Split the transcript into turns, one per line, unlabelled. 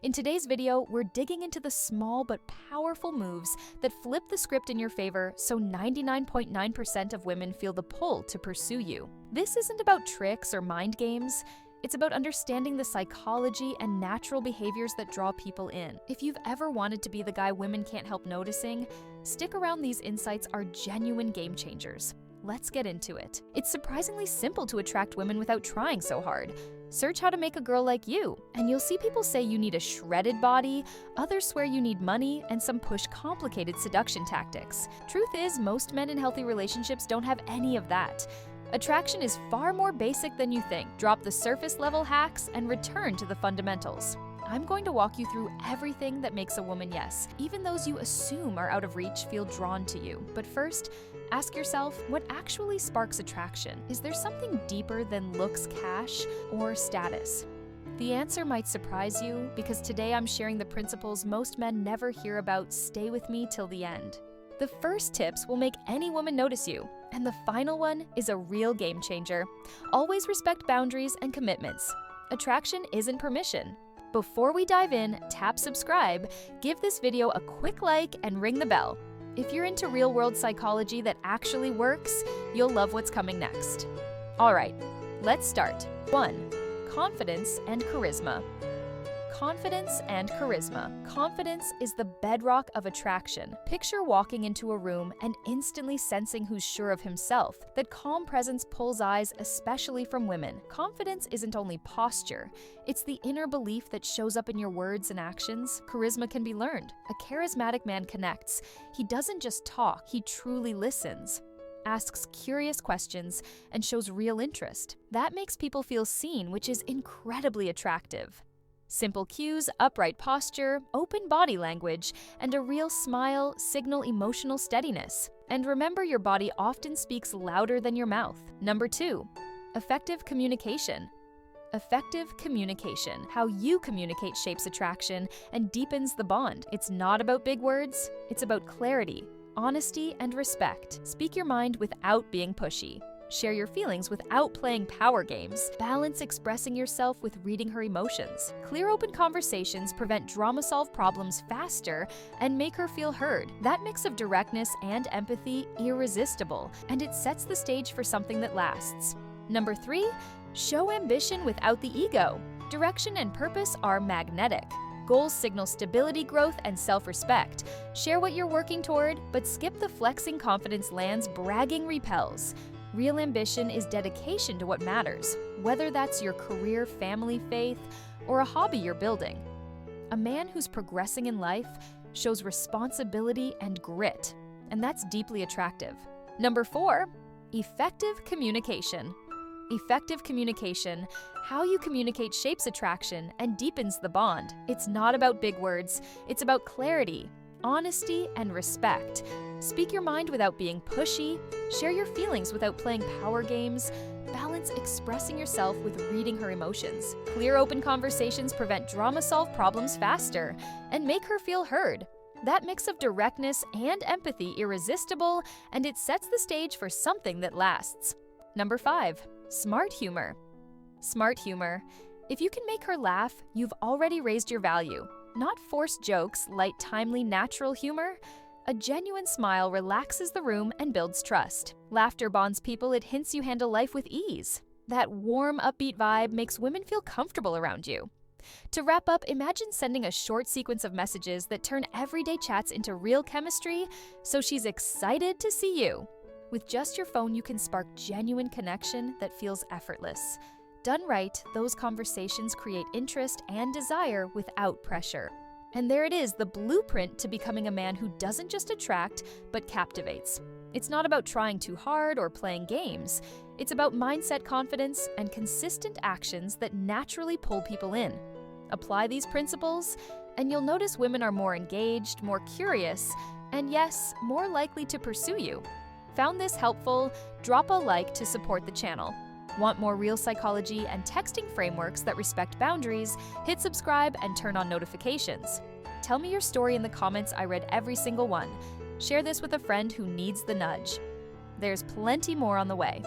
In today's video, we're digging into the small but powerful moves that flip the script in your favor so 99.9% of women feel the pull to pursue you. This isn't about tricks or mind games. It's about understanding the psychology and natural behaviors that draw people in. If you've ever wanted to be the guy women can't help noticing, stick around. These insights are genuine game changers. Let's get into it. It's surprisingly simple to attract women without trying so hard. Search how to make a girl like you, and you'll see people say you need a shredded body, others swear you need money, and some push complicated seduction tactics. Truth is, most men in healthy relationships don't have any of that. Attraction is far more basic than you think. Drop the surface level hacks and return to the fundamentals. I'm going to walk you through everything that makes a woman yes. Even those you assume are out of reach feel drawn to you. But first, ask yourself, what actually sparks attraction? Is there something deeper than looks, cash, or status? The answer might surprise you, because today I'm sharing the principles most men never hear about. Stay with me till the end. The first tips will make any woman notice you, and the final one is a real game changer. Always respect boundaries and commitments. Attraction isn't permission. Before we dive in, tap subscribe, give this video a quick like, and ring the bell. If you're into real-world psychology that actually works, you'll love what's coming next. All right, let's start. 1. Confidence and charisma. Confidence and charisma. Confidence is the bedrock of attraction. Picture walking into a room and instantly sensing who's sure of himself. That calm presence pulls eyes, especially from women. Confidence isn't only posture, it's the inner belief that shows up in your words and actions. Charisma can be learned. A charismatic man connects. He doesn't just talk, he truly listens, asks curious questions, and shows real interest. That makes people feel seen, which is incredibly attractive. Simple cues, upright posture, open body language, and a real smile signal emotional steadiness. And remember, your body often speaks louder than your mouth. Number 2, effective communication. Effective communication. How you communicate shapes attraction and deepens the bond. It's not about big words, it's about clarity, honesty, and respect. Speak your mind without being pushy. Share your feelings without playing power games. Balance expressing yourself with reading her emotions. Clear, open conversations prevent drama, solve problems faster, and make her feel heard. That mix of directness and empathy, irresistible, and it sets the stage for something that lasts. Number 3, show ambition without the ego. Direction and purpose are magnetic. Goals signal stability, growth, and self-respect. Share what you're working toward, but skip the flexing. Confidence lands, bragging repels. Real ambition is dedication to what matters, whether that's your career, family, faith, or a hobby you're building. A man who's progressing in life shows responsibility and grit, and that's deeply attractive. Number 4, effective communication. Effective communication. How you communicate shapes attraction and deepens the bond. It's not about big words, it's about clarity, honesty, and respect. Speak your mind without being pushy. Share your feelings without playing power games. Balance expressing yourself with reading her emotions. Clear, open conversations prevent drama, solve problems faster, and make her feel heard. That mix of directness and empathy irresistible, and it sets the stage for something that lasts. Number 5, smart humor. Smart humor. If you can make her laugh, you've already raised your value. Not forced jokes, light, timely, natural humor. A genuine smile relaxes the room and builds trust. Laughter bonds people, it hints you handle life with ease. That warm, upbeat vibe makes women feel comfortable around you. To wrap up, imagine sending a short sequence of messages that turn everyday chats into real chemistry, so she's excited to see you. With just your phone, you can spark genuine connection that feels effortless. Done right, those conversations create interest and desire without pressure. And there it is, the blueprint to becoming a man who doesn't just attract, but captivates. It's not about trying too hard or playing games. It's about mindset, confidence, and consistent actions that naturally pull people in. Apply these principles, and you'll notice women are more engaged, more curious, and yes, more likely to pursue you. Found this helpful? Drop a like to support the channel. Want more real psychology and texting frameworks that respect boundaries? Hit subscribe and turn on notifications. Tell me your story in the comments. I read every single one. Share this with a friend who needs the nudge. There's plenty more on the way.